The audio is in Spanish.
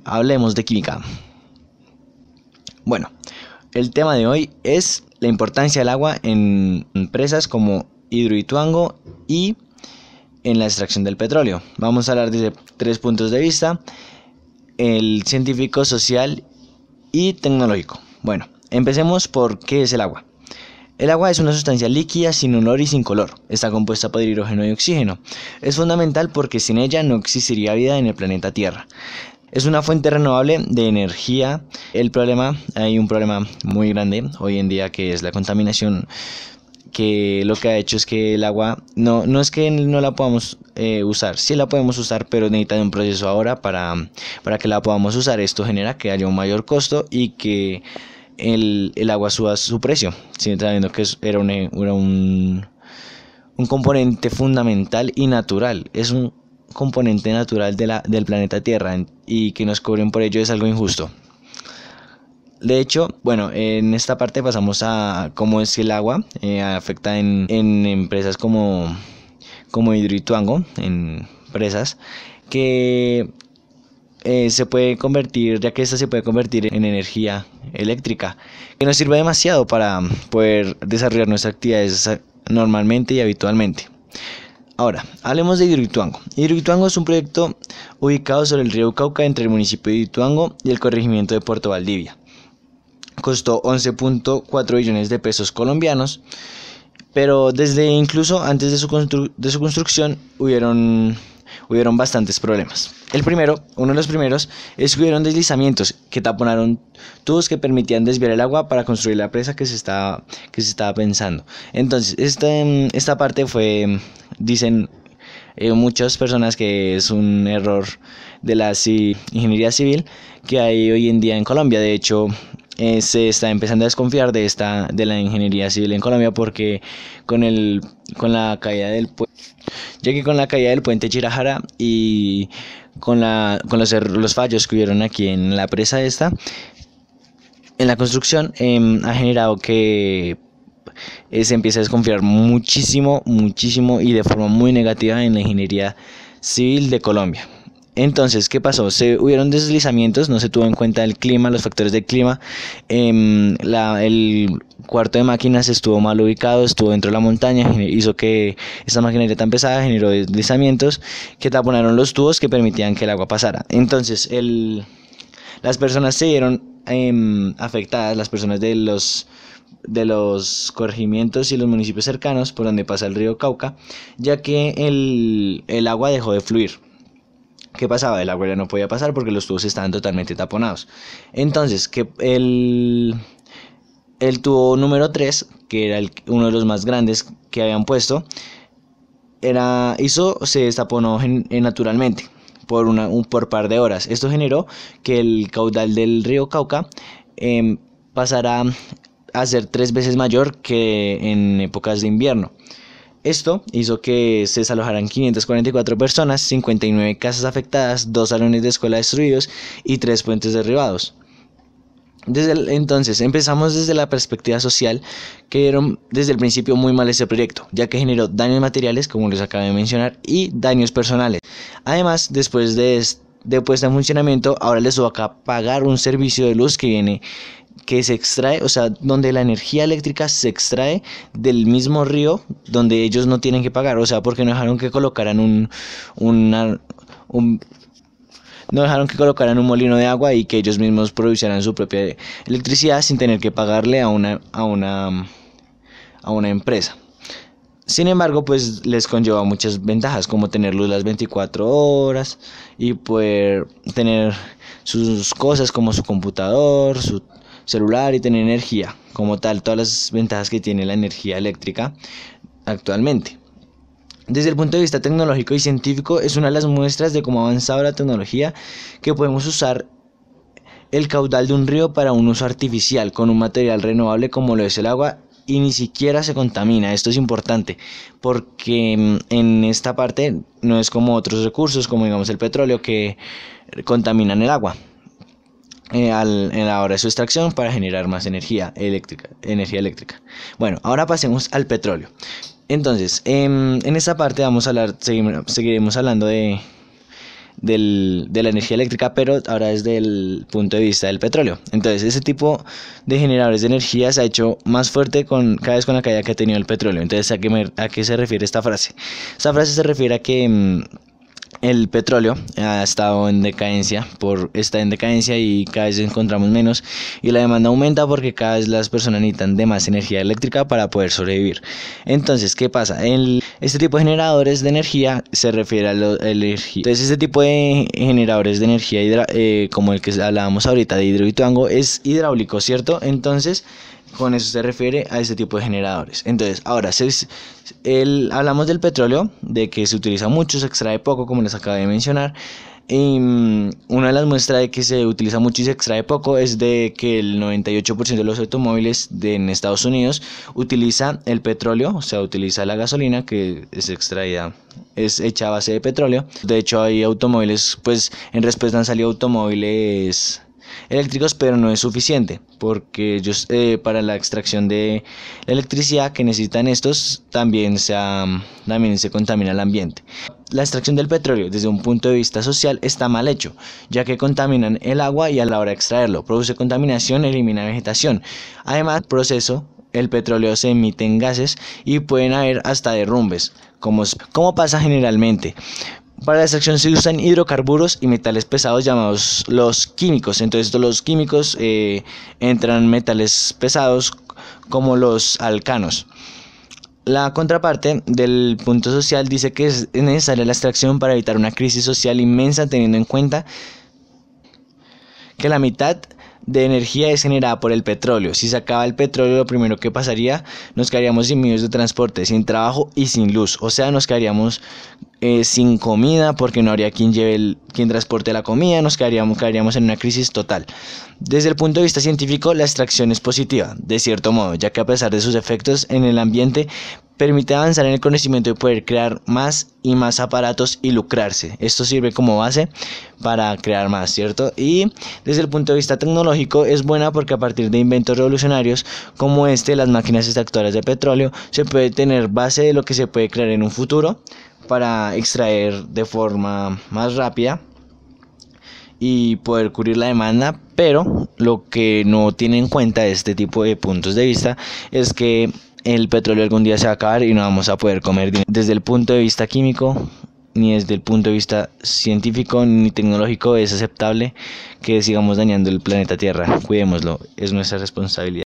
hablemos de química. Bueno, el tema de hoy es la importancia del agua en empresas como Hidroituango y en la extracción del petróleo. Vamos a hablar desde 3 puntos de vista: el científico, social y tecnológico. Bueno, empecemos por qué es el agua. El agua es una sustancia líquida sin olor y sin color. Está compuesta por hidrógeno y oxígeno. Es fundamental porque sin ella no existiría vida en el planeta Tierra. Es una fuente renovable de energía. Hay un problema muy grande hoy en día, que es la contaminación, que lo que ha hecho es que el agua no es que no la podamos usar, sí la podemos usar, pero necesita de un proceso ahora para que la podamos usar. Esto genera que haya un mayor costo y que el agua suba su precio. Sí, está viendo que era un componente fundamental y natural. Es un componente natural del planeta Tierra, y que nos cobren por ello es algo injusto. De hecho, bueno, en esta parte pasamos a cómo es que el agua afecta en empresas como Hidroituango, en empresas que se puede convertir, ya que esta se puede convertir en energía eléctrica, que nos sirve demasiado para poder desarrollar nuestras actividades normalmente y habitualmente. Ahora, hablemos de Hidroituango. Hidroituango es un proyecto ubicado sobre el río Cauca, entre el municipio de Hidroituango y el corregimiento de Puerto Valdivia. Costó 11.4 billones de pesos colombianos, pero incluso antes de su construcción hubieron bastantes problemas. Uno de los primeros, es que hubieron deslizamientos que taponaron tubos que permitían desviar el agua para construir la presa que se estaba pensando. Entonces, esta parte dicen muchas personas, que es un error de la ingeniería civil que hay hoy en día en Colombia. De hecho, se está empezando a desconfiar de la ingeniería civil en Colombia, porque con la caída del puente Chirajara y con los fallos que hubieron aquí en la presa en la construcción, ha generado que se empiece a desconfiar muchísimo y de forma muy negativa en la ingeniería civil de Colombia. Entonces, ¿qué pasó? Hubieron deslizamientos, no se tuvo en cuenta el clima, los factores del clima. El cuarto de máquinas estuvo mal ubicado, estuvo dentro de la montaña, hizo que esta maquinaria tan pesada generó deslizamientos que taponaron los tubos que permitían que el agua pasara. Entonces, las personas se vieron afectadas, las personas de los corregimientos y los municipios cercanos por donde pasa el río Cauca, ya que el agua dejó de fluir. ¿Qué pasaba? El agua ya no podía pasar porque los tubos estaban totalmente taponados. Entonces, el tubo número 3, que era uno de los más grandes que habían puesto, se destaponó naturalmente por par de horas. Esto generó que el caudal del río Cauca pasara a ser 3 veces mayor que en épocas de invierno. Esto hizo que se desalojaran 544 personas, 59 casas afectadas, 2 salones de escuela destruidos y 3 puentes derribados. Entonces empezamos desde la perspectiva social, que dieron desde el principio muy mal este proyecto, ya que generó daños materiales, como les acabo de mencionar, y daños personales. Además, después de puesta en funcionamiento, ahora les toca pagar un servicio de luz que se extrae, o sea, donde la energía eléctrica se extrae del mismo río donde ellos no tienen que pagar. O sea, porque no dejaron que colocaran no dejaron que colocaran un molino de agua y que ellos mismos producieran su propia electricidad sin tener que pagarle a una empresa. Sin embargo, pues les conlleva muchas ventajas, como tener luz las 24 horas y poder tener sus cosas como su computador, su celular, y tener energía como tal, todas las ventajas que tiene la energía eléctrica actualmente. Desde el punto de vista tecnológico y científico, es una de las muestras de cómo ha avanzado la tecnología, que podemos usar el caudal de un río para un uso artificial con un material renovable como lo es el agua, y ni siquiera se contamina. Esto es importante porque en esta parte no es como otros recursos, como digamos el petróleo, que contaminan el agua en la hora de su extracción para generar más energía eléctrica. Bueno, ahora pasemos al petróleo. Entonces, en esta parte vamos a hablar, seguiremos hablando de de la energía eléctrica, pero ahora desde el punto de vista del petróleo. Entonces, ese tipo de generadores de energía se ha hecho más fuerte cada vez con la caída que ha tenido el petróleo. Entonces, ¿a qué se refiere esta frase? Esta frase se refiere a que el petróleo está en decadencia y cada vez encontramos menos, y la demanda aumenta porque cada vez las personas necesitan de más energía eléctrica para poder sobrevivir. Entonces, ¿qué pasa? Este tipo de generadores de energía se refiere a la energía. Entonces, este tipo de generadores de energía como el que hablábamos ahorita de Hidroituango es hidráulico, ¿cierto? Entonces, con eso se refiere a este tipo de generadores. Entonces, ahora, hablamos del petróleo, de que se utiliza mucho, se extrae poco, como les acabé de mencionar. Y una de las muestras de que se utiliza mucho y se extrae poco es de que el 98% de los automóviles en Estados Unidos utiliza el petróleo, o sea, utiliza la gasolina que es extraída, es hecha a base de petróleo. De hecho, hay automóviles, pues en respuesta han salido automóviles eléctricos, pero no es suficiente porque ellos para la extracción de la electricidad que necesitan estos también se contamina el ambiente. La extracción del petróleo desde un punto de vista social está mal hecho, ya que contaminan el agua y a la hora de extraerlo produce contaminación, elimina vegetación. Además, el proceso, el petróleo se emiten gases y pueden haber hasta derrumbes, como pasa generalmente. Para la extracción se usan hidrocarburos y metales pesados llamados los químicos. Entonces, los químicos entran metales pesados como los alcanos. La contraparte del punto social dice que es necesaria la extracción para evitar una crisis social inmensa, teniendo en cuenta que la mitad de energía es generada por el petróleo. Si se acaba el petróleo, lo primero que pasaría, nos quedaríamos sin medios de transporte, sin trabajo y sin luz. O sea, nos quedaríamos sin comida porque no habría quien transporte la comida, nos quedaríamos en una crisis total. Desde el punto de vista científico, la extracción es positiva, de cierto modo, ya que a pesar de sus efectos en el ambiente, permite avanzar en el conocimiento de poder crear más y más aparatos y lucrarse. Esto sirve como base para crear más, ¿cierto? Y desde el punto de vista tecnológico es buena porque a partir de inventos revolucionarios como las máquinas extractoras de petróleo, se puede tener base de lo que se puede crear en un futuro para extraer de forma más rápida y poder cubrir la demanda. Pero lo que no tiene en cuenta este tipo de puntos de vista es que el petróleo algún día se va a acabar y no vamos a poder comer. Desde el punto de vista químico, ni desde el punto de vista científico ni tecnológico es aceptable que sigamos dañando el planeta Tierra. Cuidémoslo, es nuestra responsabilidad.